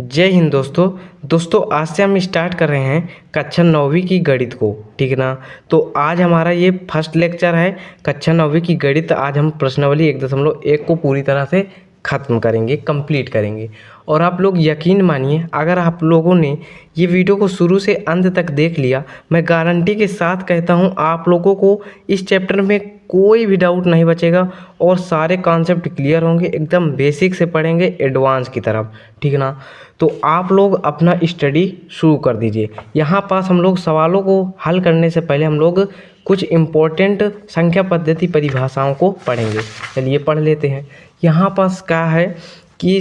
जय हिंद दोस्तों आज से हम स्टार्ट कर रहे हैं कक्षा 9वीं की गणित को। ठीक है ना। तो आज हमारा ये फर्स्ट लेक्चर है कक्षा 9वीं की गणित। आज हम प्रश्नावली 1.1 को पूरी तरह से ख़त्म करेंगे, कंप्लीट करेंगे। और आप लोग यकीन मानिए, अगर आप लोगों ने ये वीडियो को शुरू से अंत तक देख लिया, मैं गारंटी के साथ कहता हूँ आप लोगों को इस चैप्टर में कोई भी डाउट नहीं बचेगा और सारे कॉन्सेप्ट क्लियर होंगे। एकदम बेसिक से पढ़ेंगे एडवांस की तरफ। ठीक है ना। तो आप लोग अपना स्टडी शुरू कर दीजिए। यहाँ पास हम लोग सवालों को हल करने से पहले हम लोग कुछ इम्पोर्टेंट संख्या पद्धति परिभाषाओं को पढ़ेंगे। चलिए पढ़ लेते हैं। यहाँ पास क्या है कि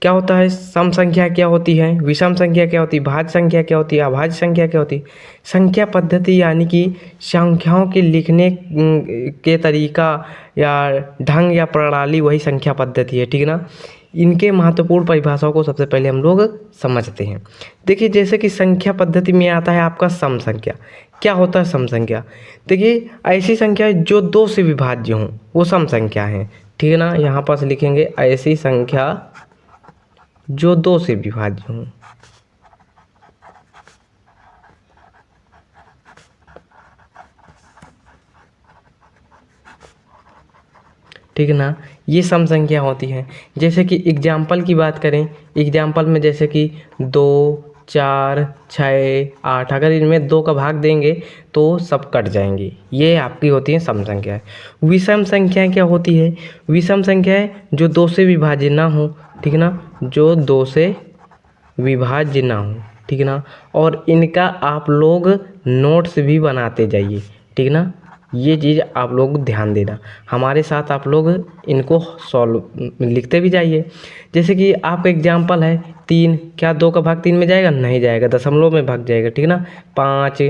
क्या होता है, सम संख्या क्या होती है, विषम संख्या क्या होती है, भाज्य संख्या क्या होती है, अभाज्य संख्या क्या होती है। संख्या पद्धति यानी कि संख्याओं के लिखने के तरीका या ढंग या प्रणाली, वही संख्या पद्धति है। ठीक है ना। इनके महत्वपूर्ण परिभाषाओं को सबसे पहले हम लोग समझते हैं। देखिए, जैसे कि संख्या पद्धति में आता है आपका सम संख्या। क्या होता है सम संख्या? देखिए, ऐसी संख्या जो 2 से विभाज्य हों वो सम संख्या है। ठीक है ना। यहाँ पास लिखेंगे ऐसी संख्या जो 2 से विभाज्य हों। ठीक है ना। ये सम संख्या होती है। जैसे कि एग्जाम्पल की बात करें, एग्जाम्पल में जैसे कि 2, 4, 6, 8, अगर इनमें 2 का भाग देंगे तो सब कट जाएंगे। ये आपकी होती है सम संख्या। विषम संख्या क्या होती है? विषम संख्या है जो 2 से विभाज्य ना हो। ठीक है ना। जो 2 से विभाज्य ना हो। ठीक है ना। और इनका आप लोग नोट्स भी बनाते जाइए। ठीक है ना। ये चीज़ आप लोग ध्यान देना, हमारे साथ आप लोग इनको सॉल्व लिखते भी जाइए। जैसे कि आपका एग्जाम्पल है 3, क्या 2 का भाग 3 में जाएगा? नहीं जाएगा, दशमलव में भाग जाएगा। ठीक है ना। 5,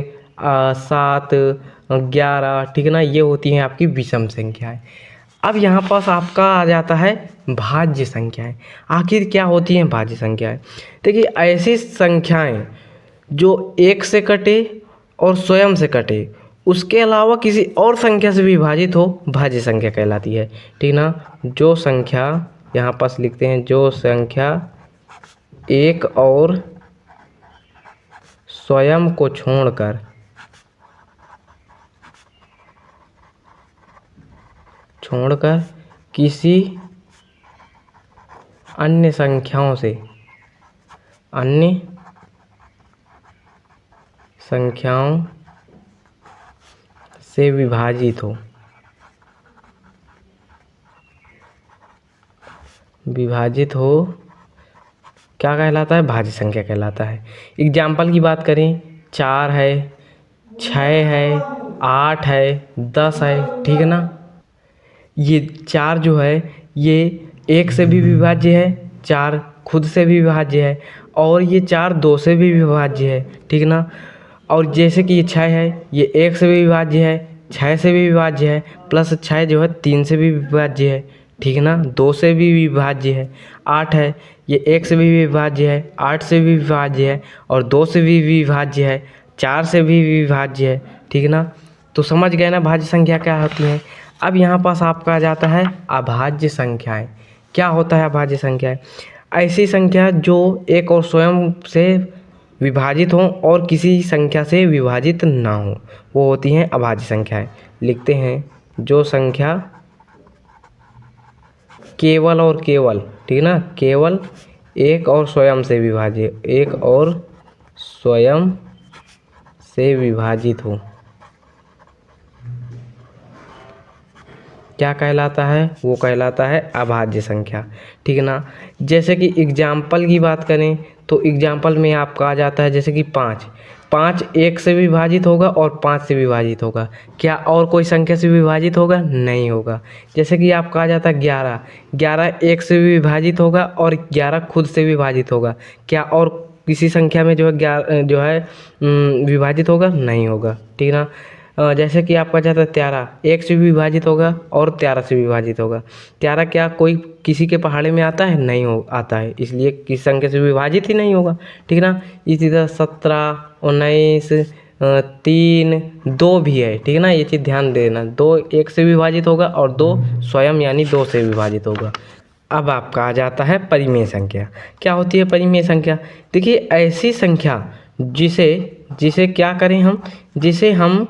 7, 11। ठीक है ना। ये होती हैं आपकी विषम संख्याएं। अब यहाँ पास आपका आ जाता है भाज्य संख्याएं। आखिर क्या होती हैं भाज्य संख्याएं? देखिए, ऐसी संख्याएं जो 1 से कटे और स्वयं से कटे, उसके अलावा किसी और संख्या से विभाजित हो, भाज्य संख्या कहलाती है। ठीक ना। जो संख्या, यहाँ पास लिखते हैं, जो संख्या एक और स्वयं को छोड़कर किसी अन्य संख्याओं से विभाजित हो, क्या कहलाता है? भाज्य संख्या कहलाता है। एग्जाम्पल की बात करें, 4 है, 6 है, 8 है, 10 है। ठीक है ना। ये 4 जो है ये 1 से भी विभाज्य है, 4 खुद से भी विभाज्य है, और ये 4 2 से भी विभाज्य है। ठीक है ना। और जैसे कि ये 6 है, ये 1 से भी विभाज्य है, 6 से भी विभाज्य है, प्लस 6 जो है 3 से भी विभाज्य है। ठीक है ना। 2 से भी विभाज्य है। 8 है, ये 1 से भी विभाज्य है, 8 से भी विभाज्य है, और 2 से भी विभाज्य है, 4 से भी विभाज्य है। ठीक है ना। तो समझ गए ना भाज्य संख्या क्या होती है। अब यहाँ पास आपका आ जाता है अभाज्य संख्याएं। क्या होता है अभाज्य संख्याएं? ऐसी संख्या जो एक और स्वयं से विभाजित हों और किसी संख्या से विभाजित ना हो, वो होती हैं अभाज्य संख्याएं। लिखते हैं, जो संख्या केवल और केवल, ठीक है ना, केवल एक और स्वयं से विभाजित हो, क्या कहलाता है? वो कहलाता है अभाज्य संख्या। ठीक है ना। जैसे कि एग्जाम्पल की बात करें तो एग्जाम्पल में आपका आ जाता है, जैसे कि 5 1 से विभाजित होगा और 5 से विभाजित होगा। क्या और कोई संख्या से विभाजित होगा? नहीं होगा। जैसे कि आपका आ जाता है 11 1 से भी विभाजित होगा और 11 खुद से विभाजित होगा। क्या और किसी संख्या में जो है विभाजित होगा? नहीं होगा। ठीक है ना। जैसे कि आपका जाता है 13 1 से भी विभाजित होगा और 13 से विभाजित होगा। 13 क्या कोई किसी के पहाड़े में आता है? नहीं हो आता है, इसलिए किसी संख्या से विभाजित ही नहीं होगा। ठीक है ना। इसी तरह 17 19 3 2 भी है। ठीक है ना। ये चीज़ ध्यान देना, 2 1 से विभाजित होगा और 2 स्वयं यानी 2 से विभाजित होगा। अब आपका आ जाता है परिमेय संख्या। क्या होती है परिमेय संख्या? देखिए ऐसी संख्या जिसे जिसे क्या करें हम, जिसे हम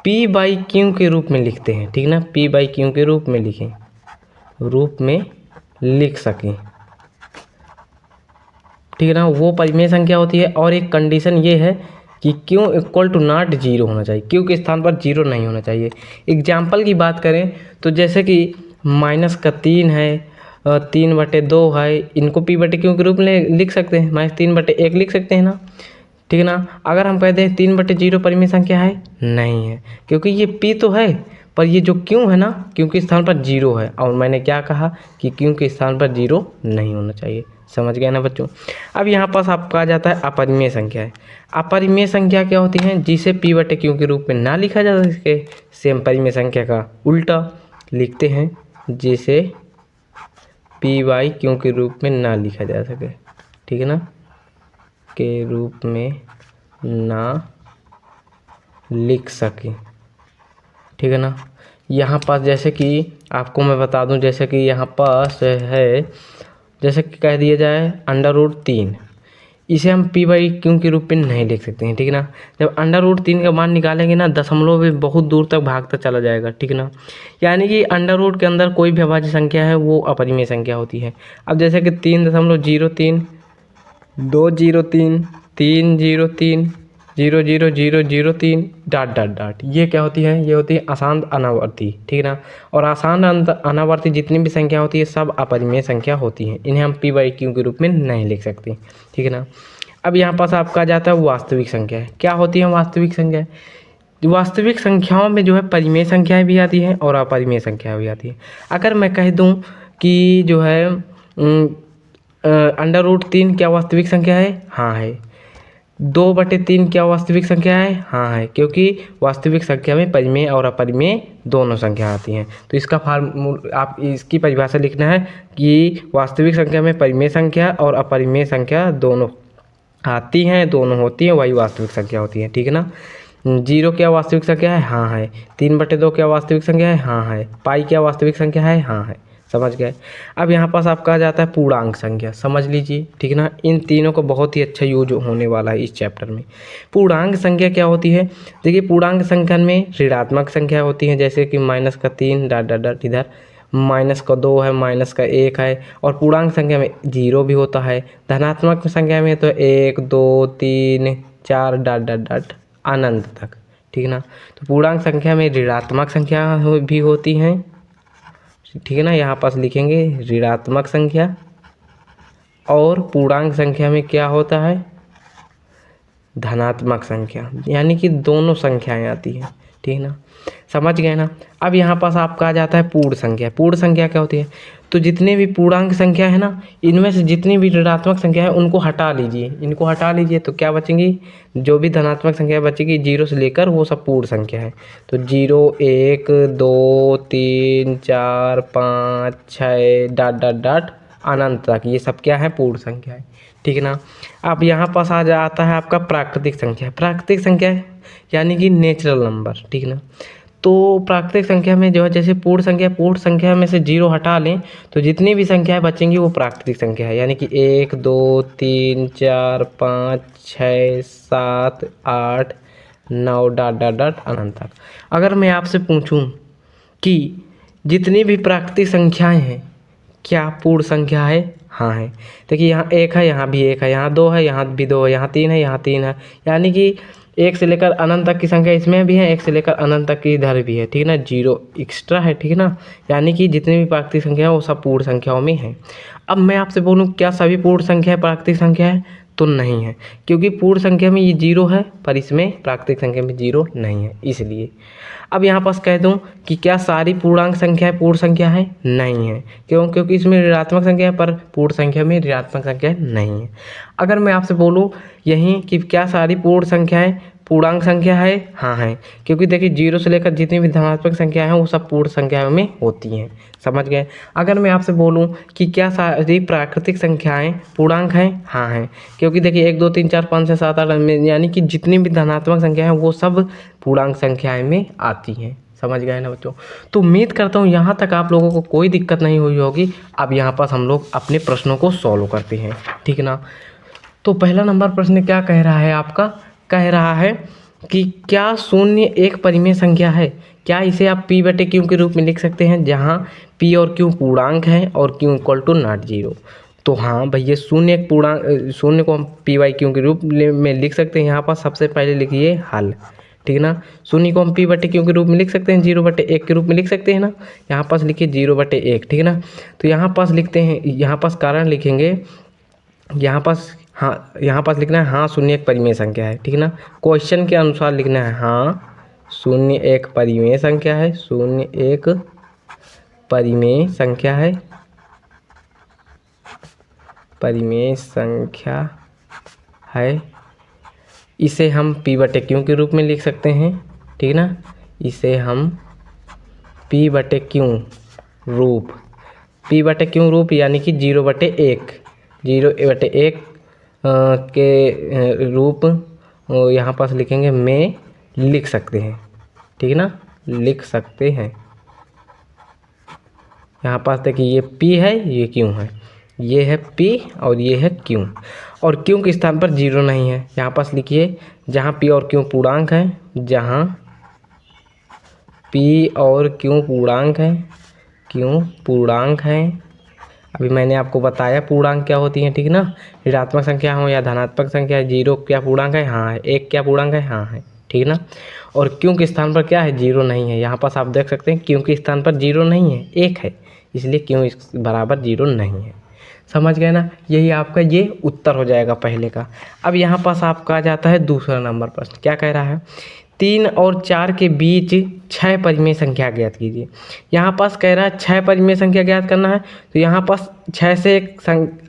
p बाई क्यू के रूप में लिखते हैं, ठीक ना, p बाई क्यू के रूप में लिख सकें, ठीक है ना, वो परिमेय संख्या होती है। और एक कंडीशन ये है कि Q equal to not zero होना चाहिए, क्यू के स्थान पर जीरो नहीं होना चाहिए। एग्जाम्पल की बात करें तो जैसे कि माइनस का 3 है, 3/2 है, इनको p बटे क्यू के रूप में लिख सकते हैं, -3/1 लिख सकते हैं ना, ठीक है ना। अगर हम कहते हैं 3/0 परिमेय संख्या है, नहीं है, क्योंकि ये p तो है पर ये जो क्यू है ना, क्यू के स्थान पर जीरो है, और मैंने क्या कहा कि क्यू के स्थान पर जीरो नहीं होना चाहिए। समझ गए ना बच्चों। अब यहाँ पास आपका आ जाता है अपरिमेय संख्या है। अपरिमेय संख्या क्या होती है? जिसे p बटे क्यू के रूप में ना लिखा जा सके, सेम परिमेय संख्या का उल्टा लिखते हैं, जिसे p बाई क्यू के रूप में ना लिखा जा सके, ठीक है ना, के रूप में ना लिख सके, ठीक है ना। यहाँ पास जैसे कि आपको मैं बता दूं, जैसे कि यहाँ पास है, जैसे कि कह दिया जाए √3, इसे हम p बाई क्यू के रूप में नहीं लिख सकते हैं, ठीक है ना। जब √3 का मान निकालेंगे ना, दशमलव में बहुत दूर तक भागता चला जाएगा, ठीक है ना। यानी कि अंडर रूट के अंदर कोई भी अभाज्य संख्या है वो अपरिमेय संख्या होती है। अब जैसे कि 3.03, 203, 303, 00003 डॉट डॉट डॉट, ये क्या होती है? ये होती है अशांत अनावर्ती, ठीक है ना। और अशांत अनावर्ती जितनी भी संख्या होती है सब अपरिमेय संख्या होती हैं, इन्हें हम p बाई क्यू के रूप में नहीं लिख सकते, ठीक है ना। अब यहाँ पास आपका जाता है वास्तविक संख्या है। क्या होती है वास्तविक संख्या? वास्तविक संख्याओं में जो है परिमेय संख्याएं भी आती हैं और अपरिमेय संख्याएं भी आती हैं। अगर मैं कह दूं कि जो है √3 क्या वास्तविक संख्या है? हाँ है। 2/3 क्या वास्तविक संख्या है? हाँ है, क्योंकि वास्तविक संख्या में परिमेय और अपरिमेय दोनों संख्या आती हैं। तो इसका आप इसकी परिभाषा लिखना है कि वास्तविक संख्या में परिमेय संख्या और अपरिमेय संख्या दोनों आती हैं, दोनों होती हैं, वही वास्तविक संख्या होती है, ठीक है ना। 0 क्या वास्तविक संख्या है? हाँ है। 3/2 क्या वास्तविक संख्या है? हाँ है। पाई क्या वास्तविक संख्या है? हाँ है। समझ गए। अब यहाँ पास आपका आ जाता है पूर्णांक संख्या, समझ लीजिए, ठीक है ना। इन तीनों का बहुत ही अच्छा यूज होने वाला है इस चैप्टर में। पूर्णांक संख्या क्या होती है? देखिए पूर्णांक संख्या में ऋणात्मक संख्या होती है, जैसे कि -3 डॉट डॉट डॉट, इधर -2 है, -1 है, और पूर्णांक संख्या में 0 भी होता है। धनात्मक संख्या में तो 1 2 3 4 डॉट डॉट डॉट अनंत तक, ठीक है ना। तो पूर्णांक संख्या में ऋणात्मक संख्या भी होती हैं, ठीक है ना। यहाँ पास लिखेंगे ऋणात्मक संख्या, और पूर्णांक संख्या में क्या होता है? धनात्मक संख्या, यानी कि दोनों संख्याएं आती हैं, ठीक है ना। समझ गए ना। अब यहाँ पास आपका आ जाता है पूर्ण संख्या। पूर्ण संख्या क्या होती है? तो जितने भी पूर्णांक संख्या है ना, इनमें से जितनी भी ऋणात्मक संख्या है उनको हटा लीजिए, इनको हटा लीजिए, तो क्या बचेंगी? जो भी धनात्मक संख्या बचेगी 0 से लेकर वो सब पूर्ण संख्या है। तो 0 1 2 3 4 5 6 डॉट डॉट डॉट अनंत तक, ये सब क्या है? पूर्ण संख्या है, ठीक है ना। अब यहाँ पास आ जाता है आपका प्राकृतिक संख्या। प्राकृतिक संख्या यानी कि नेचुरल नंबर, ठीक है ना। तो प्राकृतिक संख्या में जो है, जैसे पूर्ण संख्या में से 0 हटा लें तो जितनी भी संख्याएं बचेंगी वो प्राकृतिक संख्या है, यानी कि 1 2 3 4 5 6 7 8 9 डॉट डॉट डॉट अनंत तक। अगर मैं आपसे पूछूं कि जितनी भी प्राकृतिक संख्याएं हैं क्या पूर्ण संख्या है? हाँ है। देखिए यहाँ 1 है, यहाँ भी 1 है, यहाँ 2 है, यहाँ भी 2 है, यहाँ 3 है, यहाँ 3 है, यानी कि 1 से लेकर अनंत तक की संख्या इसमें भी है, 1 से लेकर अनंत तक की इधर भी है, ठीक है ना। 0 एक्स्ट्रा है, ठीक है ना। यानी कि जितनी भी प्राकृतिक संख्या है वो सब पूर्ण संख्याओं में है। अब मैं आपसे बोलूँ क्या सभी पूर्ण संख्या प्राकृतिक संख्या है? तो नहीं है, क्योंकि पूर्ण संख्या में ये 0 है पर इसमें प्राकृतिक संख्या में 0 नहीं है, इसलिए। अब यहाँ पास कह दूं कि क्या सारी पूर्णांक संख्याएं पूर्ण संख्या है? नहीं है, क्यों? क्योंकि इसमें ऋणात्मक संख्या है पर पूर्ण संख्या में ऋणात्मक संख्या नहीं है। अगर मैं आपसे बोलूं यहीं कि क्या सारी पूर्ण संख्याएं पूर्णांक संख्या है? हाँ है, क्योंकि देखिए 0 से लेकर जितनी भी धनात्मक संख्या है वो सब पूर्ण संख्या में होती हैं, समझ गए। अगर मैं आपसे बोलूं कि क्या सारी प्राकृतिक संख्याएं पूर्णांक हैं? हाँ हैं, क्योंकि देखिए 1 2 3 4 5 6 7 8 यानी कि जितनी भी धनात्मक संख्या है वो सब पूर्णांक संख्याएं में आती हैं, समझ गए ना बच्चों। तो उम्मीद करता हूँ यहाँ तक आप लोगों को कोई दिक्कत नहीं हुई होगी। अब यहाँ पास हम लोग अपने प्रश्नों को सॉल्व करते हैं, ठीक है ना। तो पहला नंबर प्रश्न क्या कह रहा है आपका, कह रहा है कि क्या शून्य एक परिमेय संख्या है? क्या इसे आप p बटे क्यू के रूप में लिख सकते हैं, जहाँ p और q पूर्णांक हैं और q equal to not zero. तो हाँ भैया, शून्य एक पूर्णांक, शून्य को हम p बाई क्यू के रूप में लिख सकते हैं। यहाँ पर सबसे पहले लिखिए हल, ठीक है ना। शून्य को हम p बटे क्यू के रूप में लिख सकते हैं, 0/1 के रूप में लिख सकते हैं ना। यहाँ पास लिखिए 0/1, ठीक है ना। तो यहाँ पास लिखते हैं, यहाँ पास कारण लिखेंगे, यहाँ पास हाँ, यहाँ पास लिखना है हाँ शून्य एक परिमेय संख्या है, ठीक है ना। क्वेश्चन के अनुसार लिखना है हाँ शून्य एक परिमेय संख्या है, शून्य एक परिमेय संख्या है, परिमेय संख्या है। इसे हम p बटे क्यू के रूप में लिख सकते हैं, ठीक है ना। इसे हम p बटे क्यू रूप, p बटे क्यू रूप यानी कि 0/1, 0/1 के रूप यहाँ पास लिखेंगे में लिख सकते हैं, ठीक है ना, लिख सकते हैं। यहाँ पास देखिए ये p है, ये q है, ये है p और ये है q, और q के स्थान पर 0 नहीं है। यहाँ पास लिखिए जहाँ p और q पूर्णांक है, जहाँ p और q पूर्णांक है, q पूर्णांक है। अभी मैंने आपको बताया पूर्णांक क्या होती हैं, ठीक है ना। ऋणात्मक संख्या हो या धनात्मक संख्या है, 0 क्या पूर्णांक है, हाँ है। 1 क्या पूर्णांक है, हाँ है, ठीक है ना। और क्यों के स्थान पर क्या है, 0 नहीं है। यहाँ पास आप देख सकते हैं क्यों के स्थान पर 0 नहीं है, 1 है, इसलिए क्यों इस बराबर 0 नहीं है। समझ गए ना, यही आपका ये उत्तर हो जाएगा पहले का। अब यहाँ पास आपका आ जाता है दूसरा नंबर प्रश्न। क्या कह रहा है, 3 और 4 के बीच 6 परिमेय संख्या ज्ञात कीजिए। यहाँ पास कह रहा है 6 परिमेय संख्या ज्ञात करना है। तो यहाँ पास 6 से एक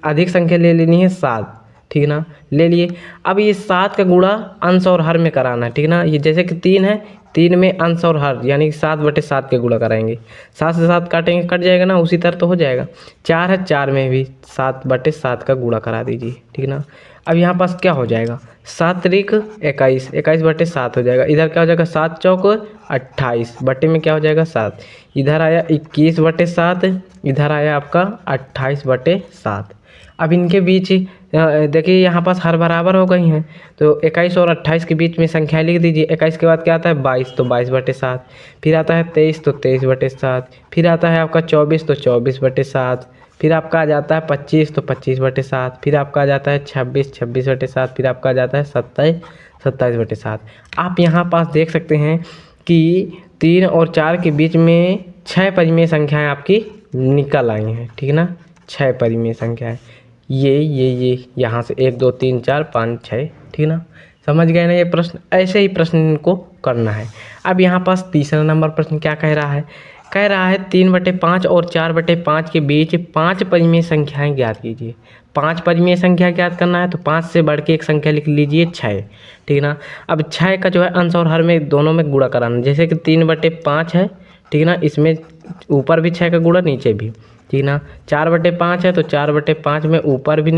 अधिक संख्या ले लेनी है, 7, ठीक है ना, ले लिए। अब ये 7 का गुणा अंश और हर में कराना है, ठीक है ना। ये जैसे कि 3 है, 3 में अंश और हर यानी कि 7/7 के गुणा कराएंगे। 7 से 7 काटेंगे, कट जाएगा ना, उसी तरह तो हो जाएगा। 4 है, 4 में भी 7/7 का गुणा करा दीजिए, ठीक है ना। अब यहाँ पास क्या हो जाएगा, 7 त्रिक 21, 21/7 हो जाएगा। इधर क्या हो जाएगा, 7 चौक 28, बटे में क्या हो जाएगा 7। इधर आया 21/7, इधर आया आपका 28/7। अब इनके बीच देखिए यहाँ पास हर बराबर हो गई हैं, तो 21 और 28 के बीच में संख्या लिख दीजिए। 21 के बाद क्या आता है 22, तो 22/7। फिर आता है 23, तो 23/7। फिर आता है आपका 24, तो 24/7। फिर आपका आ जाता है 25, तो 25/7। फिर आपका आ जाता है 26, 26/7। फिर आपका आ जाता है 27, 27/7। आप यहाँ पास देख सकते हैं कि 3 और 4 के बीच में 6 परिमेय संख्याएं आपकी निकल आई हैं, ठीक है ना। 6 परिमेय संख्याएं, ये यहाँ से 1 2 3 4 5 6, ठीक है ना। समझ गए ना ये प्रश्न, ऐसे ही प्रश्न इनको करना है। अब यहाँ पास तीसरा नंबर प्रश्न क्या कह रहा है, कह रहा है 3/5 और 4/5 के बीच 5 परिमेय संख्याएं ज्ञात कीजिए। 5 परिमेय संख्या ज्ञात करना है, तो 5 से बढ़ के एक संख्या लिख लीजिए 6, ठीक है ना। अब 6 का जो है अंश और हर में दोनों में गुणा कराना, जैसे कि 3/5 है, ठीक है ना, इसमें ऊपर भी 6 का गुणा नीचे भी, ठीक है ना। 4/5 है, तो 4/5 में ऊपर भी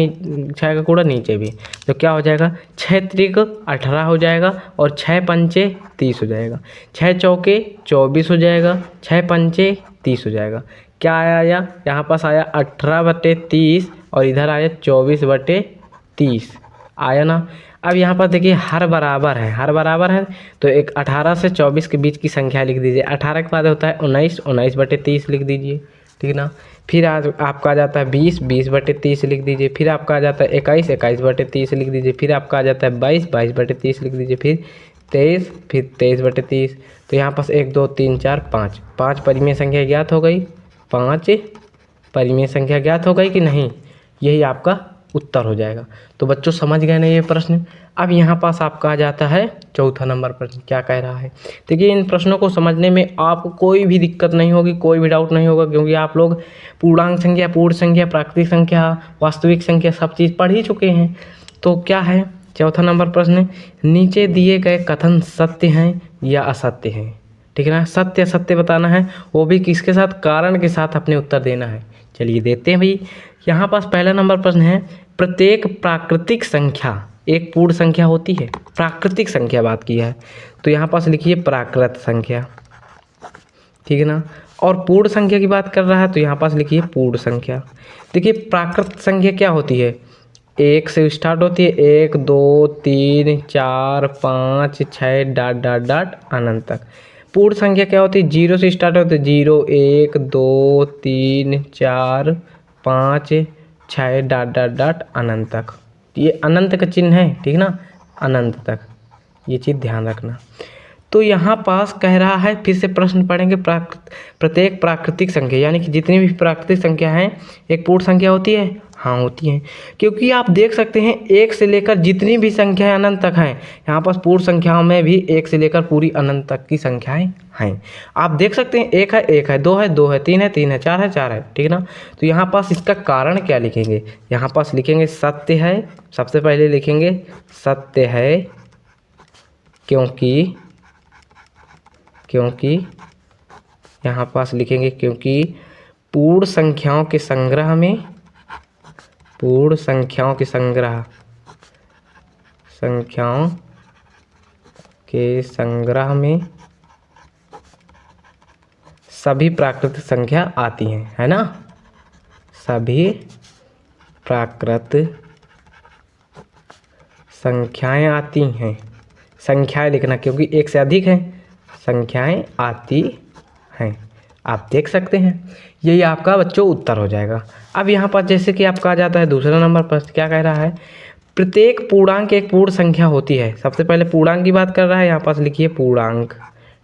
6 का गुणा नीचे भी, तो क्या हो जाएगा 6 त्रिक 18 हो जाएगा, और 6 पंचे 30 हो जाएगा। 6 चौके 24 हो जाएगा, 6 पंचे 30 हो जाएगा। क्या आया, यहाँ पास आया 18/30, और इधर आया 24/30 आया ना। अब यहाँ पर देखिए हर बराबर है, हर बराबर है, तो एक 18 से 24 के बीच की संख्या लिख दीजिए। 18 के बाद होता है 19, 19/30 लिख दीजिए, ठीक है ना। फिर आज आपका आ जाता है 20, 20/30 लिख दीजिए। फिर आपका आ जाता है 21, 21/30 लिख दीजिए। फिर आपका आ जाता है 22, 22/30 लिख दीजिए। फिर 23, फिर 23/30। तो यहाँ पास 1 2 3 4 5, 5 परिमेय संख्या ज्ञात हो गई, 5 परिमेय संख्या ज्ञात हो गई कि नहीं, यही आपका उत्तर हो जाएगा। तो बच्चों समझ गए ना ये प्रश्न। अब यहाँ पास आपका आ जाता है चौथा नंबर प्रश्न। क्या कह रहा है, देखिए इन प्रश्नों को समझने में आपको कोई भी दिक्कत नहीं होगी, कोई भी डाउट नहीं होगा, क्योंकि आप लोग पूर्णांक संख्या, पूर्ण संख्या, प्राकृतिक संख्या, वास्तविक संख्या सब चीज़ पढ़ ही चुके हैं। तो क्या है चौथा नंबर प्रश्न, नीचे दिए गए कथन सत्य हैं या असत्य हैं, ठीक है ना। सत्य असत्य बताना है, वो भी किसके साथ, कारण के साथ अपने उत्तर देना है। चलिए देते हैं भाई। यहाँ पास पहला नंबर प्रश्न है, प्रत्येक प्राकृतिक संख्या एक पूर्ण संख्या होती है। प्राकृतिक संख्या बात की है, तो यहाँ पास लिखिए प्राकृत संख्या, ठीक है ना। और पूर्ण संख्या की बात कर रहा है तो यहाँ पास लिखिए पूर्ण संख्या। देखिए प्राकृत संख्या क्या होती है, एक से स्टार्ट होती है, 1 2 3 4 5 6 डॉट डॉट डॉट अनंत तक। पूर्ण संख्या क्या होती है, 0 से स्टार्ट होती है, 0 1 2 3 4 5 6 डॉट डॉट डॉट अनंत तक। ये अनंत का चिन्ह है, ठीक ना, अनंत तक, ये चीज़ ध्यान रखना। तो यहाँ पास कह रहा है, फिर से प्रश्न पढ़ेंगे, प्रत्येक प्राकृतिक संख्या यानी कि जितनी भी प्राकृतिक संख्या हैं एक पूर्ण संख्या होती है, हाँ होती हैं, क्योंकि आप देख सकते हैं एक से लेकर जितनी भी संख्याएं अनंत तक हैं, यहाँ पास पूर्ण संख्याओं में भी एक से लेकर पूरी अनंत तक की संख्याएं हैं। आप देख सकते हैं एक है, दो है, 3 है, 4 है, ठीक है ना। तो यहाँ पास इसका कारण क्या लिखेंगे, यहाँ पास लिखेंगे सत्य है, सबसे पहले लिखेंगे सत्य है, क्योंकि यहाँ पास लिखेंगे क्योंकि पूर्ण संख्याओं के संग्रह में सभी प्राकृतिक संख्या आती हैं, है ना, सभी प्राकृत संख्याएं आती हैं, संख्याएं लिखना क्योंकि एक से अधिक है, संख्याएं आती हैं। आप देख सकते हैं, यही आपका बच्चों उत्तर हो जाएगा। अब यहाँ पर जैसे कि आपका आ जाता है दूसरा नंबर पर, क्या कह रहा है, प्रत्येक पूर्णांक एक पूर्ण संख्या होती है। सबसे पहले पूर्णांक की बात कर रहा है, यहाँ पास लिखिए पूर्णांक,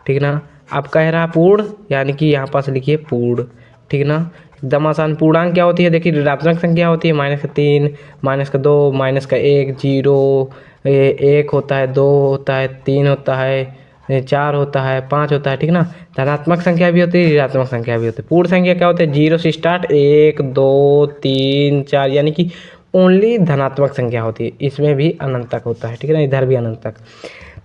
ठीक ना। अब कह रहा है पूर्ण, यानी कि यहाँ पास लिखिए पूर्ण, ठीक ना, एकदम आसान। पूर्णांक क्या होती है, देखिए ऋणात्मक संख्या होती है, -3 -2 -1 0 1 होता है, 2 होता है, 3 होता है, 4 होता है, 5 होता है, ठीक ना। धनात्मक संख्या भी होती है, ऋणात्मक संख्या भी होती है। पूर्ण संख्या क्या होती है, 0 से स्टार्ट, 1 2 3 4, यानी कि ओनली धनात्मक संख्या होती है, इसमें भी अनंत तक होता है, ठीक है ना, इधर भी अनंत तक।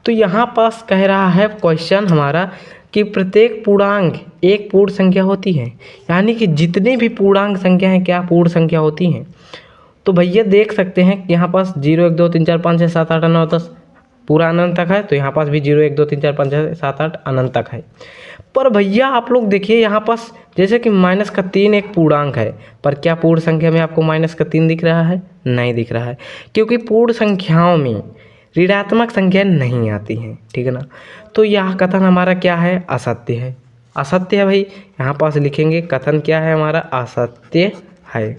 तो यहाँ पास कह रहा है क्वेश्चन हमारा कि प्रत्येक पूर्णांक एक पूर्ण संख्या होती है, यानी कि जितनी भी पूर्णांक संख्या हैं क्या पूर्ण संख्या होती हैं। तो भैया देख सकते हैं यहाँ पास 0 1 2 3 4 5 6 7 8 9 10 पूरा अनंत तक है, तो यहाँ पास भी 0 1 2 3 4 5 6 7 8 अनंत तक है। पर भैया आप लोग देखिए यहाँ पास जैसे कि -3 एक पूर्णांक है, पर क्या पूर्ण संख्या में आपको -3 दिख रहा है, नहीं दिख रहा है, क्योंकि पूर्ण संख्याओं में ऋणात्मक संख्या नहीं आती हैं, ठीक है ना। तो यह कथन हमारा क्या है, असत्य है, असत्य है भाई। यहाँ पास लिखेंगे कथन क्या है हमारा, असत्य है।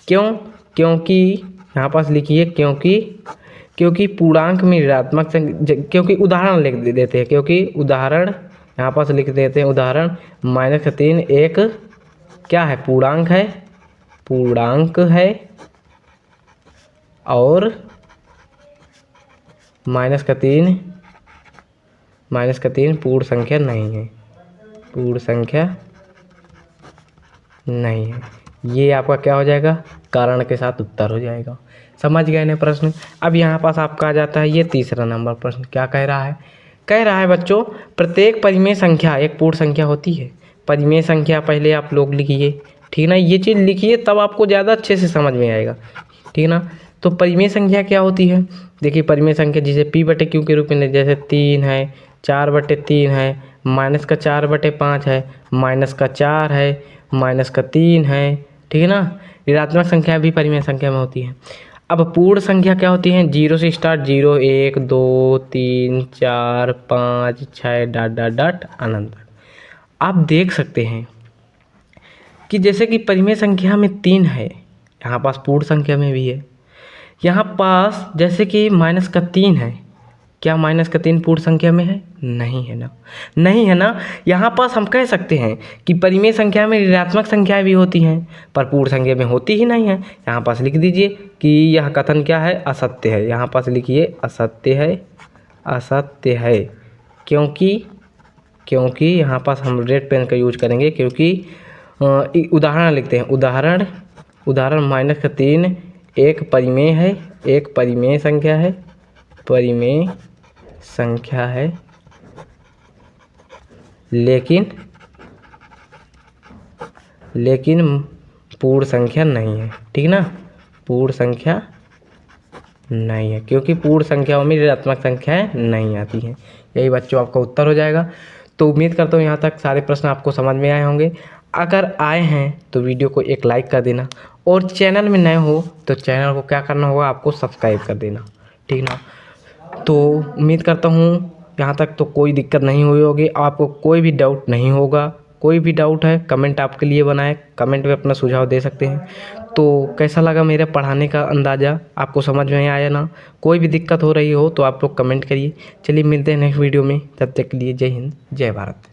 क्यों, क्योंकि यहाँ पास लिखिए क्योंकि पूर्णांक में ऋणात्मक संख्या, क्योंकि उदाहरण लिख देते हैं, क्योंकि उदाहरण यहाँ पास लिख देते हैं, उदाहरण -3 एक क्या है, पूर्णांक है और -3 पूर्ण संख्या नहीं है, पूर्ण संख्या नहीं है। ये आपका क्या हो जाएगा, कारण के साथ उत्तर हो जाएगा। समझ गए ना प्रश्न। अब यहाँ पास आपका आ जाता है ये तीसरा नंबर प्रश्न, क्या कह रहा है, कह रहा है बच्चों प्रत्येक परिमेय संख्या एक पूर्ण संख्या होती है। परिमेय संख्या पहले आप लोग लिखिए, ठीक ना, ये चीज़ लिखिए तब आपको ज़्यादा अच्छे से समझ में आएगा, ठीक ना। तो परिमेय संख्या क्या होती है, देखिए परिमेय संख्या जिसे P/Q के रूप में, जैसे 3 है, 4/3 है, -4/5 है, -4 है, -3 है, ठीक है ना। ऋणात्मक संख्या भी परिमेय संख्या में होती है। अब पूर्ण संख्या क्या होती है, 0 से स्टार्ट, 0 1 2 3 4 5 6 डॉट डॉट डॉट अनंत। आप देख सकते हैं कि जैसे कि परिमेय संख्या में 3 है, यहाँ पास पूर्ण संख्या में भी है। यहाँ पास जैसे कि -3 है, क्या -3 पूर्ण संख्या में है, नहीं है ना, नहीं है ना। यहाँ पास हम कह सकते हैं कि परिमेय संख्या में ऋणात्मक संख्याएं भी होती हैं, पर पूर्ण संख्या में होती ही नहीं है। यहाँ पास लिख दीजिए कि यह कथन क्या है, असत्य है। यहाँ पास लिखिए असत्य है, क्योंकि यहाँ पास हम रेड पेन का यूज करेंगे, क्योंकि उदाहरण लिखते हैं, उदाहरण -3 एक परिमेय है, एक परिमेय संख्या है, लेकिन पूर्ण संख्या नहीं है, ठीक ना, पूर्ण संख्या नहीं है, क्योंकि पूर्ण संख्याओं में ऋणात्मक संख्याएं नहीं आती हैं। यही बच्चों आपका उत्तर हो जाएगा। तो उम्मीद करता हूँ यहाँ तक सारे प्रश्न आपको समझ में आए होंगे। अगर आए हैं तो वीडियो को एक लाइक कर देना, और चैनल में नए हो तो चैनल को क्या करना होगा, आपको सब्सक्राइब कर देना, ठीक ना। तो उम्मीद करता हूँ यहाँ तक तो कोई दिक्कत नहीं हुई होगी, आपको कोई भी डाउट नहीं होगा। कोई भी डाउट है कमेंट आपके लिए बनाए, कमेंट में अपना सुझाव दे सकते हैं। तो कैसा लगा मेरे पढ़ाने का अंदाज़ा, आपको समझ में आया ना। कोई भी दिक्कत हो रही हो तो आप लोग कमेंट करिए। चलिए मिलते हैं नेक्स्ट वीडियो में, तब तक के लिए जय हिंद जय भारत।